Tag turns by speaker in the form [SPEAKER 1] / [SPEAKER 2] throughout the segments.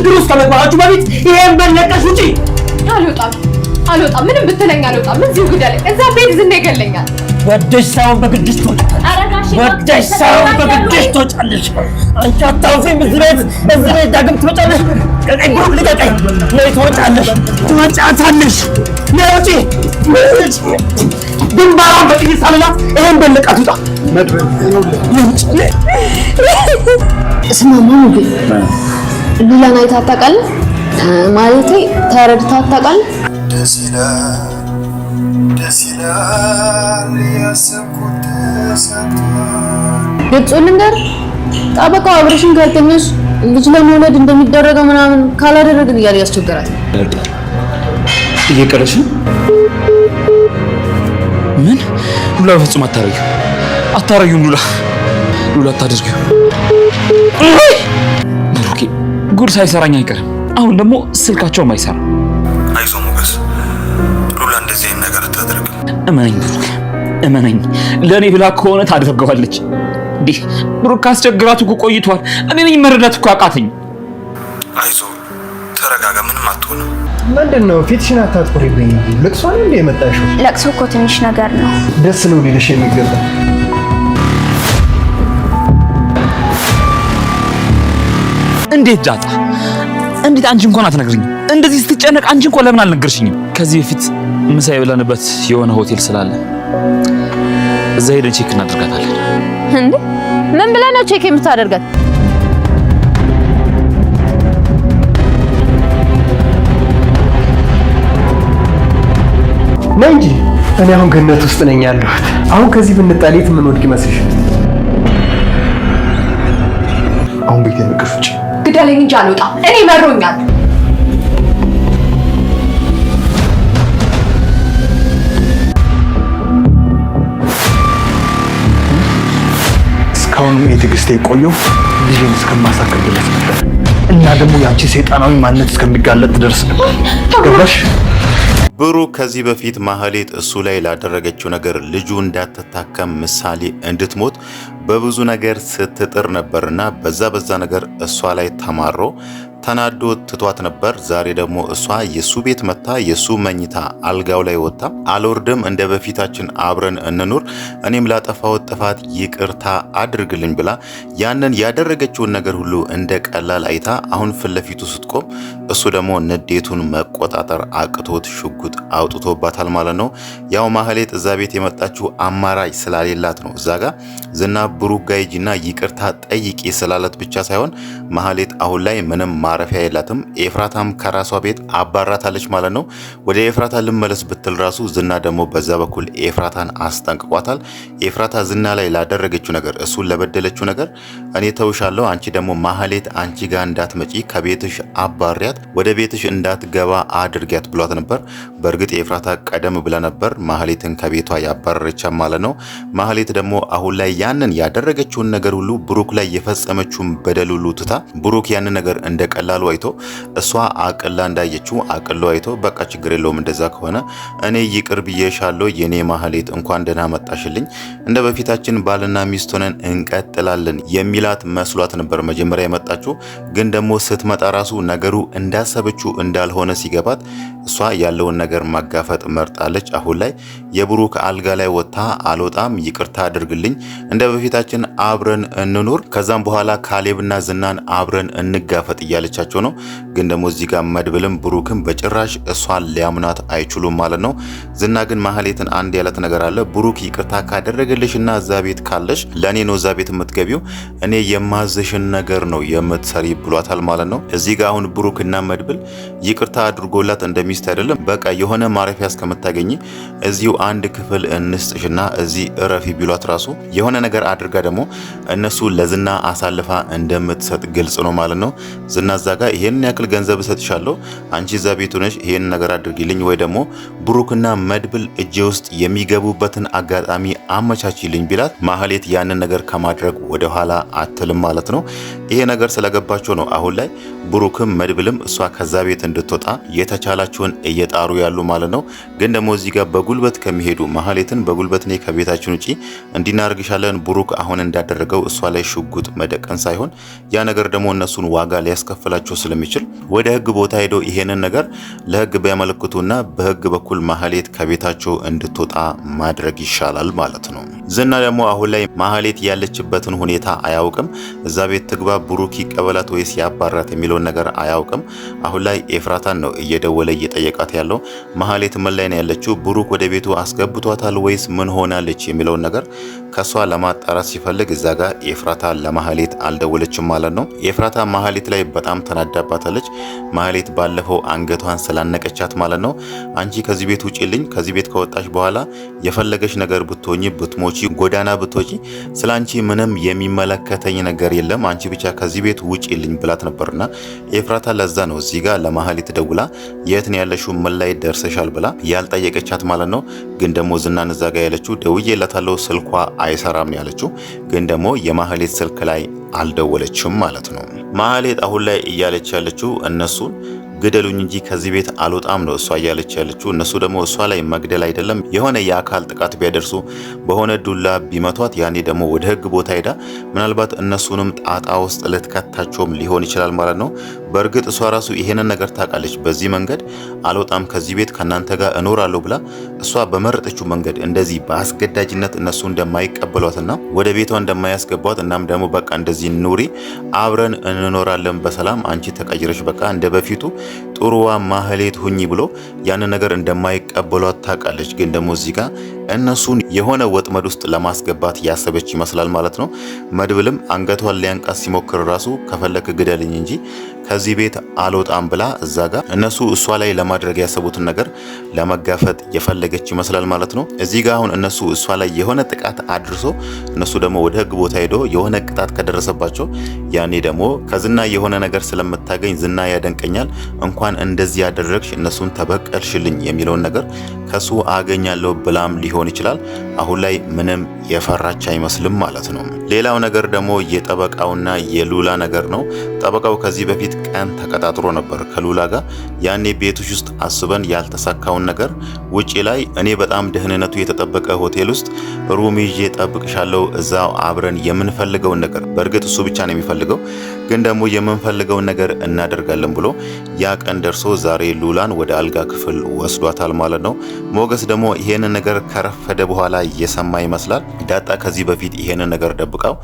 [SPEAKER 1] ችግር ውስጥ ከመግባታችሁ በፊት ይሄን በለቀሽ ውጪ።
[SPEAKER 2] አልወጣም። ምንም ብትለኝ አልወጣም። እዚሁ ግደለኝ። እዛ ቤት ዝና ይገለኛል።
[SPEAKER 1] ወደሽ ሳይሆን በግድሽ ትወጫለሽ። ወደሽ ሳይሆን በግድሽ ትወጫለሽ። አንቺ አታውፊም። እዚህ ቤት ዳግም ትወጫለሽ። ልቀቀኝ ብሩክ፣ ልቀቀኝ። ነይ ትወጫለሽ፣ ትወጫታለሽ። ነይ ውጪ። ግንባሯን በጥይት ሳልላት ይሄን በለቃት ውጣ።
[SPEAKER 3] ስማማ ግን ሉላን አይተሃት ታውቃለህ? ማለቴ ተረድተሃት ታውቃለህ? ደስ ይላል ያሰብኩት ተሰጥቷል። ግልጹን ልንገርህ፣ ጠበቃው አብረሽን ካልተኛሽ ልጅ ለመውለድ እንደሚደረገው ምናምን ካላደረግን እያለ ያስቸግራል።
[SPEAKER 4] እየቀረሽ ምን? ሉላ በፍጹም አታረጊውም። ሉላ አታደርጊው። ብሩኬ ጉድ ሳይሰራኝ አይቀርም። አሁን ደግሞ ስልካቸውም አይሰራም።
[SPEAKER 5] አይዞህ ሞገስ፣ ሉላ እንደዚህ አይነት ነገር አታደርግም።
[SPEAKER 4] እመነኝ ብሩክ፣ እመነኝ። ለእኔ ብላ ከሆነ ታደርገዋለች። እንዲህ ብሩክ ካስቸግራቱ እኮ ቆይቷል። እኔ ነኝ መረዳት እኮ አቃተኝ።
[SPEAKER 5] አይዞህ ተረጋጋ፣ ምንም አትሆንም።
[SPEAKER 6] ምንድነው ፊትሽን አታጥቁሪብኝ? ለቅሶ ነው እንዴ የመጣሽው?
[SPEAKER 7] ለቅሶ እኮ ትንሽ ነገር ነው።
[SPEAKER 6] ደስ ነው ሊልሽ የሚገባ።
[SPEAKER 4] እንዴት ዳጣ፣ እንዴት አንቺ እንኳን አትነግሪኝም? እንደዚህ ስትጨነቅ አንቺ እንኳን ለምን አልነገርሽኝም? ከዚህ በፊት ምሳ የበላንበት የሆነ ሆቴል ስላለ እዛ ሄደን ቼክ እናደርጋታለን።
[SPEAKER 3] እንዴ ምን ብለህ ነው ቼክ የምታደርጋት?
[SPEAKER 6] ነይ እንጂ እኔ አሁን ገነት ውስጥ ነኝ ያለሁት። አሁን ከዚህ ብንጣሌት ምን ወድቅ ይመስልሽ? አሁን ቤት የምቅፍጭ
[SPEAKER 2] ግደለኝ እንጂ አልወጣም። እኔ መሮኛል።
[SPEAKER 6] እስካሁን የትዕግስቴ የቆየው ልጄን እስከማሳከም ድረስ ነበር እና ደግሞ ያንቺ ሰይጣናዊ ማንነት እስከሚጋለጥ ድረስ ነበር። ገባሽ?
[SPEAKER 5] ብሩክ ከዚህ በፊት ማህሌት እሱ ላይ ላደረገችው ነገር ልጁ እንዳትታከም ምሳሌ እንድትሞት በብዙ ነገር ስትጥር ነበርና በዛ ነገር እሷ ላይ ተማሮ ተናዶ ትቷት ነበር። ዛሬ ደግሞ እሷ የሱ ቤት መታ የሱ መኝታ አልጋው ላይ ወጣ አልወርድም፣ እንደ በፊታችን አብረን እንኑር፣ እኔም ላጠፋሁት ጥፋት ይቅርታ አድርግልኝ ብላ ያንን ያደረገችውን ነገር ሁሉ እንደ ቀላል አይታ አሁን ፊት ለፊቱ ስትቆም እሱ ደግሞ ንዴቱን መቆጣጠር አቅቶት ሽጉጥ አውጥቶባታል ማለት ነው። ያው ማህሌት እዛ ቤት የመጣችው አማራጭ ስላሌላት ነው። እዛ ጋር ዝና ብሩክ ጋር ሂጂና ይቅርታ ጠይቂ ስላላት ብቻ ሳይሆን ማህሌት አሁን ላይ ምንም ማረፊያ የላትም። ኤፍራታም ከራሷ ቤት አባራታለች ማለት ነው። ወደ ኤፍራታ ልመለስ ብትል ራሱ ዝና ደግሞ በዛ በኩል ኤፍራታን አስጠንቅቋታል። ኤፍራታ ዝና ላይ ላደረገችው ነገር እሱን ለበደለችው ነገር እኔ ተውሻለሁ፣ አንቺ ደግሞ ማህሌት አንቺ ጋር እንዳትመጪ ከቤትሽ አባሪያት፣ ወደ ቤትሽ እንዳትገባ አድርጊያት ብሏት ነበር። በእርግጥ ኤፍራታ ቀደም ብላ ነበር ማህሌትን ከቤቷ ያባረረቻ ማለት ነው። ማህሌት ደግሞ አሁን ላይ ያንን ያደረገችውን ነገር ሁሉ ብሩክ ላይ የፈጸመችውን በደል ሁሉ ትታ ብሩክ ያንን ነገር እንደ ቀላሉ አይቶ እሷ አቅላ እንዳየችው አቅሎ አይቶ በቃ ችግር የለውም እንደዛ ከሆነ እኔ ይቅር ብዬሻለሁ የኔ ማህሌት እንኳን ደህና መጣሽልኝ፣ እንደ በፊታችን ባልና ሚስት ሆነን እንቀጥላለን የሚላት መስሏት ነበር መጀመሪያ የመጣችው። ግን ደግሞ ስትመጣ ራሱ ነገሩ እንዳሰበችው እንዳልሆነ ሲገባት እሷ ያለውን ነገር ማጋፈጥ መርጣለች። አሁን ላይ የብሩክ አልጋ ላይ ወጥታ አልወጣም፣ ይቅርታ አድርግልኝ፣ እንደ በፊታችን አብረን እንኑር፣ ከዛም በኋላ ካሌብና ዝናን አብረን እንጋፈጥ እያለቻቸው ነው። ግን ደግሞ እዚህ ጋር መድብልም ብሩክም በጭራሽ እሷን ሊያምናት አይችሉም ማለት ነው። ዝና ግን ማህሌትን አንድ ያላት ነገር አለ። ብሩክ ይቅርታ ካደረገልሽና እዛ ቤት ካለሽ ለኔ ነው እዛ ቤት የምትገቢው፣ እኔ የማዘሽን ነገር ነው የምትሰሪ ብሏታል ማለት ነው። እዚህ ጋር አሁን ብሩክና መድብል ይቅርታ አድርጎላት እንደሚስት አይደለም፣ በቃ የሆነ ማረፊያ እስከምታገኝ እዚሁ አንድ ክፍል እንስጥሽና እዚህ እረፊ ቢሏት ራሱ የሆነ ነገር አድርጋ ደግሞ እነሱ ለዝና አሳልፋ እንደምትሰጥ ግልጽ ነው ማለት ነው። ዝና እዛ ጋር ይሄን ያክል ገንዘብ እሰጥሻለሁ፣ አንቺ እዛ ቤት ሆነሽ ይሄን ነገር አድርጊልኝ፣ ወይ ደግሞ ብሩክና መድብል እጄ ውስጥ የሚገቡበትን አጋጣሚ አመቻችልኝ ቢላት ማህሌት ያንን ነገር ከማድረግ ወደ ኋላ አትልም ማለት ነው። ይሄ ነገር ስለገባቸው ነው አሁን ላይ ብሩክም መድብልም እሷ ከዛ ቤት እንድትወጣ የተቻላቸውን እየጣሩ ያሉ ማለት ነው። ግን ደግሞ እዚህ ጋር በጉልበት ከሚሄዱ ማህሌትን በጉልበት ነው ከቤታችን ውጪ እንዲናርግሻለን ብሩክ አሁን እንዳደረገው እሷ ላይ ሽጉጥ መደቀን ሳይሆን ያ ነገር ደግሞ እነሱን ዋጋ ሊያስከፍላቸው ስለሚችል ወደ ህግ ቦታ ሄደው ይሄንን ነገር ለህግ ቢያመለክቱና በህግ በኩል ማህሌት ከቤታቸው እንድትወጣ ማድረግ ይሻላል ማለት ነው። ዝና ደግሞ አሁን ላይ ማህሌት ያለችበትን ሁኔታ አያውቅም። እዛ ቤት ትግባ ብሩክ ይቀበላት ወይስ ያባራት የሚለውን ነገር አያውቅም። አሁን ላይ ኤፍራታን ነው እየደወለ እየጠየቃት ያለው። ማህሌት ምን ላይ ነው ያለችው? ብሩክ ወደ ቤቱ አስገብቷታል ወይስ ምን ሆናለች የሚለውን ነገር ከሷ ለማጣራት ሲፈልግ እዛ ጋር ኤፍራታ ለማህሌት አልደወለችም ማለት ነው። ኤፍራታ ማህሌት ላይ በጣም ተናዳባታለች። ማህሌት ባለፈው አንገቷን ስላነቀቻት ማለት ነው። አንቺ ከዚህ ቤት ውጪልኝ፣ ከዚህ ቤት ከወጣሽ በኋላ የፈለገሽ ነገር ብትሆኚ ብትሞቺ፣ ጎዳና ብትወጪ ስላንቺ ምንም የሚመለከተኝ ነገር የለም፣ አንቺ ብቻ ከዚህ ቤት ውጪልኝ ብላት ነበርና ኤፍራታ ለዛ ነው እዚህ ጋር ለማህሌት ደውላ የት ነው ያለሽው ምን ላይ ደርሰሻል ብላ ያልጠየቀቻት ማለት ነው። ግን ደግሞ ዝናን እዛ ጋር ያለችው ደውዬላታለሁ ስልኳ አይሰራም ያለችው፣ ግን ደግሞ የማህሌት ስልክ ላይ አልደወለችም ማለት ነው። ማህሌት አሁን ላይ እያለች ያለችው እነሱን ግደሉኝ እንጂ ከዚህ ቤት አልወጣም ነው እሷ እያለች ያለችው። እነሱ ደግሞ እሷ ላይ መግደል አይደለም የሆነ የአካል ጥቃት ቢያደርሱ በሆነ ዱላ ቢመቷት ያኔ ደግሞ ወደ ህግ ቦታ ሄዳ ምናልባት እነሱንም ጣጣ ውስጥ ልትከታቸውም ሊሆን ይችላል ማለት ነው። በእርግጥ እሷ ራሱ ይሄንን ነገር ታውቃለች። በዚህ መንገድ አልወጣም ከዚህ ቤት ከናንተ ጋር እኖራለሁ ብላ እሷ በመረጠችው መንገድ እንደዚህ በአስገዳጅነት እነሱ እንደማይቀበሏትና ወደ ቤቷ እንደማያስገቧት እናም ደግሞ በቃ እንደዚህ ኑሪ አብረን እንኖራለን በሰላም አንቺ ተቀይረሽ በቃ እንደ በፊቱ ጥሩዋ ማህሌት ሁኚ ብሎ ያንን ነገር እንደማይቀበሏት ታውቃለች። ግን ደግሞ እዚህ ጋር እነሱን የሆነ ወጥመድ ውስጥ ለማስገባት ያሰበች ይመስላል ማለት ነው። መድብልም አንገቷን ሊያንቃት ሲሞክር ራሱ ከፈለክ ግደልኝ እንጂ ከዚህ ቤት አልወጣም ብላ እዛ ጋር እነሱ እሷ ላይ ለማድረግ ያሰቡትን ነገር ለመጋፈጥ የፈለገች ይመስላል ማለት ነው። እዚህ ጋር አሁን እነሱ እሷ ላይ የሆነ ጥቃት አድርሶ እነሱ ደግሞ ወደ ህግ ቦታ ሄዶ የሆነ ቅጣት ከደረሰባቸው ያኔ ደግሞ ከዝና የሆነ ነገር ስለምታገኝ ዝና ያደንቀኛል እንኳን እንደዚህ ያደረግሽ እነሱን ተበቀልሽልኝ የሚለውን ነገር ከሱ አገኛለሁ ብላም ሊሆን ይችላል። አሁን ላይ ምንም የፈራች አይመስልም ማለት ነው። ሌላው ነገር ደግሞ የጠበቃውና የሉላ ነገር ነው። ጠበቃው ከዚህ በፊት ቀን ተቀጣጥሮ ነበር ከሉላ ጋር። ያኔ ቤቶች ውስጥ አስበን ያልተሳካውን ነገር ውጪ ላይ እኔ በጣም ደህንነቱ የተጠበቀ ሆቴል ውስጥ ሩም ይዤ ጠብቅሻለሁ፣ እዛው አብረን የምንፈልገውን ነገር በእርግጥ እሱ ብቻ ነው የሚፈልገው፣ ግን ደግሞ የምንፈልገውን ነገር እናደርጋለን ብሎ ያ ቀን ደርሶ ዛሬ ሉላን ወደ አልጋ ክፍል ወስዷታል ማለት ነው። ሞገስ ደግሞ ይሄንን ነገር ከረፈደ በኋላ እየሰማ ይመስላል። ዳጣ ከዚህ በፊት ይሄንን ነገር ደብቃው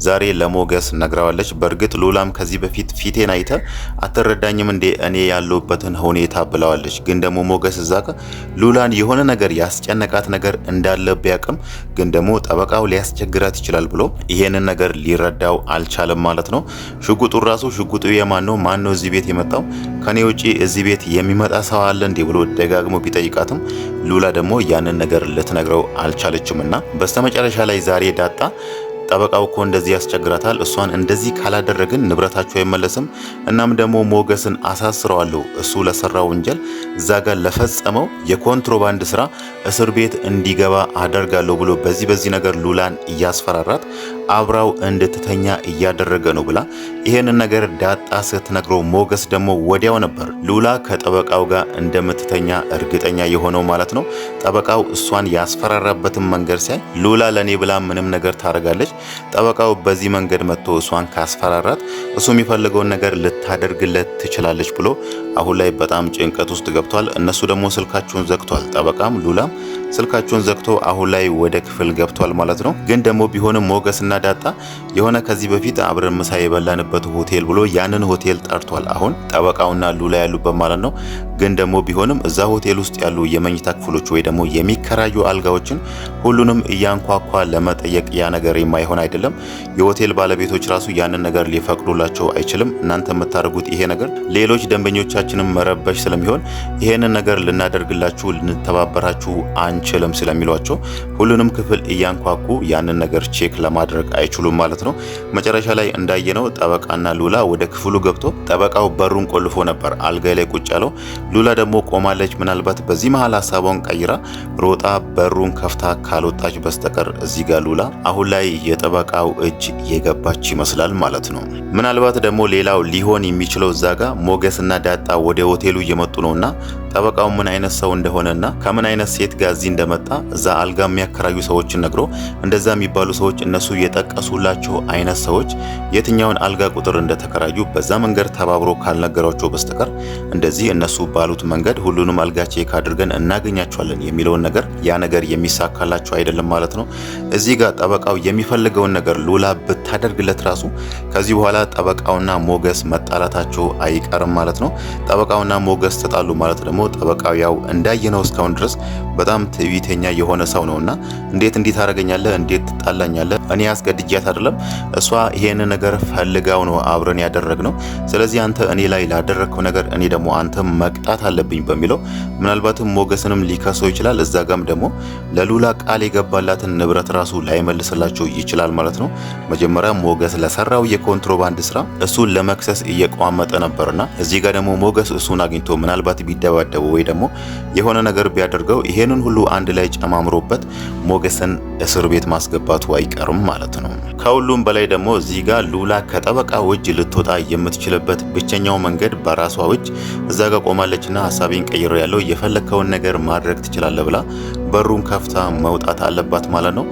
[SPEAKER 5] ዛሬ ለሞገስ ነግራዋለች። በእርግጥ ሉላም ከዚህ በፊት ፊቴን አይተ አትረዳኝም እንዴ እኔ ያለሁበትን ሁኔታ ብለዋለች። ግን ደግሞ ሞገስ እዛ ጋር ሉላን የሆነ ነገር ያስጨነቃት ነገር እንዳለ ቢያቅም ግን ደግሞ ጠበቃው ሊያስቸግራት ይችላል ብሎ ይሄንን ነገር ሊረዳው አልቻለም ማለት ነው። ሽጉጡ ራሱ ሽጉጡ የማን ነው? ማን ነው እዚህ ቤት የመጣው? ከኔ ውጪ እዚህ ቤት የሚመጣ ሰው አለ እንዴ ብሎ ደጋግሞ ቢጠይቃትም ሉላ ደግሞ ያንን ነገር ልትነግረው አልቻለችምና በስተመጨረሻ ላይ ዛሬ ዳጣ ጠበቃው እኮ እንደዚህ ያስቸግራታል፣ እሷን እንደዚህ ካላደረግን ንብረታቸው አይመለስም፣ እናም ደግሞ ሞገስን አሳስረዋለሁ እሱ ለሰራው ወንጀል እዛ ጋር ለፈጸመው የኮንትሮባንድ ስራ እስር ቤት እንዲገባ አደርጋለሁ ብሎ በዚህ ነገር ሉላን እያስፈራራት አብራው እንድትተኛ እያደረገ ነው ብላ ይሄንን ነገር ዳጣ ስትነግረው ሞገስ ደግሞ ወዲያው ነበር ሉላ ከጠበቃው ጋር እንደምትተኛ እርግጠኛ የሆነው ማለት ነው። ጠበቃው እሷን ያስፈራራበትን መንገድ ሲያይ ሉላ ለኔ ብላ ምንም ነገር ታደርጋለች፣ ጠበቃው በዚህ መንገድ መጥቶ እሷን ካስፈራራት እሱ የሚፈልገውን ነገር ልታደርግለት ትችላለች ብሎ አሁን ላይ በጣም ጭንቀት ውስጥ ገብቷል። እነሱ ደግሞ ስልካቸውን ዘግቷል። ጠበቃም ሉላም ስልካቸውን ዘግቶ አሁን ላይ ወደ ክፍል ገብቷል ማለት ነው። ግን ደግሞ ቢሆንም ሞገስና ዳጣ የሆነ ከዚህ በፊት አብረን ምሳ የበላንበት ሆቴል ብሎ ያንን ሆቴል ጠርቷል። አሁን ጠበቃውና ሉላ ያሉበት ማለት ነው። ግን ደግሞ ቢሆንም እዛ ሆቴል ውስጥ ያሉ የመኝታ ክፍሎች ወይ ደግሞ የሚከራዩ አልጋዎችን ሁሉንም እያንኳኳ ለመጠየቅ ያ ነገር የማይሆን አይደለም። የሆቴል ባለቤቶች ራሱ ያንን ነገር ሊፈቅዱላቸው አይችልም። እናንተ የምታደርጉት ይሄ ነገር ሌሎች ደንበኞቻችንም መረበሽ ስለሚሆን ይሄንን ነገር ልናደርግላችሁ ልንተባበራችሁ አንችልም ስለሚሏቸው ሁሉንም ክፍል እያንኳኩ ያንን ነገር ቼክ ለማድረግ አይችሉም ማለት ነው። መጨረሻ ላይ እንዳየነው ጠበቃና ሉላ ወደ ክፍሉ ገብቶ ጠበቃው በሩን ቆልፎ ነበር አልጋ ላይ ቁጭ ያለው። ሉላ ደግሞ ቆማለች። ምናልባት በዚህ መሃል ሀሳቧን ቀይራ ሮጣ በሩን ከፍታ ካልወጣች በስተቀር እዚህ ጋር ሉላ አሁን ላይ የጠበቃው እጅ የገባች ይመስላል ማለት ነው። ምናልባት ደግሞ ሌላው ሊሆን የሚችለው እዛ ጋር ሞገስና ዳጣ ወደ ሆቴሉ እየመጡ ነውና ጠበቃው ምን አይነት ሰው እንደሆነና ከምን አይነት ሴት ጋር እዚህ እንደመጣ እዛ አልጋ የሚያከራዩ ሰዎችን ነግሮ እንደዛ የሚባሉ ሰዎች እነሱ የጠቀሱላቸው አይነት ሰዎች የትኛውን አልጋ ቁጥር እንደተከራዩ በዛ መንገድ ተባብሮ ካልነገራቸው በስተቀር እንደዚህ እነሱ ባሉት መንገድ ሁሉንም አልጋ ቼክ አድርገን እናገኛቸዋለን የሚለውን ነገር ያ ነገር የሚሳካላቸው አይደለም ማለት ነው። እዚህ ጋር ጠበቃው የሚፈልገውን ነገር ሉላ ብታደርግለት ራሱ ከዚህ በኋላ ጠበቃውና ሞገስ መጣላታቸው አይቀርም ማለት ነው። ጠበቃውና ሞገስ ተጣሉ ማለት ደግሞ ጠበቃው ያው እንዳየነው እስካሁን ድረስ በጣም ትዕቢተኛ የሆነ ሰው ነውና እንዴት እንዲህ ታደርገኛለህ? እንዴት ትጣላኛለህ? እኔ አስገድጃት አይደለም፣ እሷ ይሄን ነገር ፈልጋው ነው አብረን ያደረግነው። ስለዚህ አንተ እኔ ላይ ላደረግከው ነገር እኔ ደግሞ አንተ መቅጣት አለብኝ በሚለው ምናልባትም ሞገስንም ሊከሰው ይችላል። እዛ ጋም ደግሞ ለሉላ ቃል የገባላትን ንብረት ራሱ ላይመልስላቸው ይችላል ማለት ነው። መጀመሪያ ሞገስ ለሰራው የኮንትሮባንድ ስራ እሱን ለመክሰስ እየቋመጠ ነበርና እዚህ ጋር ደግሞ ሞገስ እሱን አግኝቶ ምናልባት ቢደባደቡ ወይ ደግሞ የሆነ ነገር ቢያደርገው ይሄንን ሁሉ አንድ ላይ ጨማምሮበት ሞገስን እስር ቤት ማስገባቱ አይቀርም ማለት ነው። ከሁሉም በላይ ደግሞ እዚህ ጋር ሉላ ከጠበቃው እጅ ልትወጣ የምትችልበት ብቸኛው መንገድ በራሷ እጅ እዛ ጋር ቆማለችና ሐሳቤን ቀይሬ ያለው የፈለከውን ነገር ማድረግ ትችላለህ ብላ በሩን ከፍታ መውጣት አለባት ማለት ነው።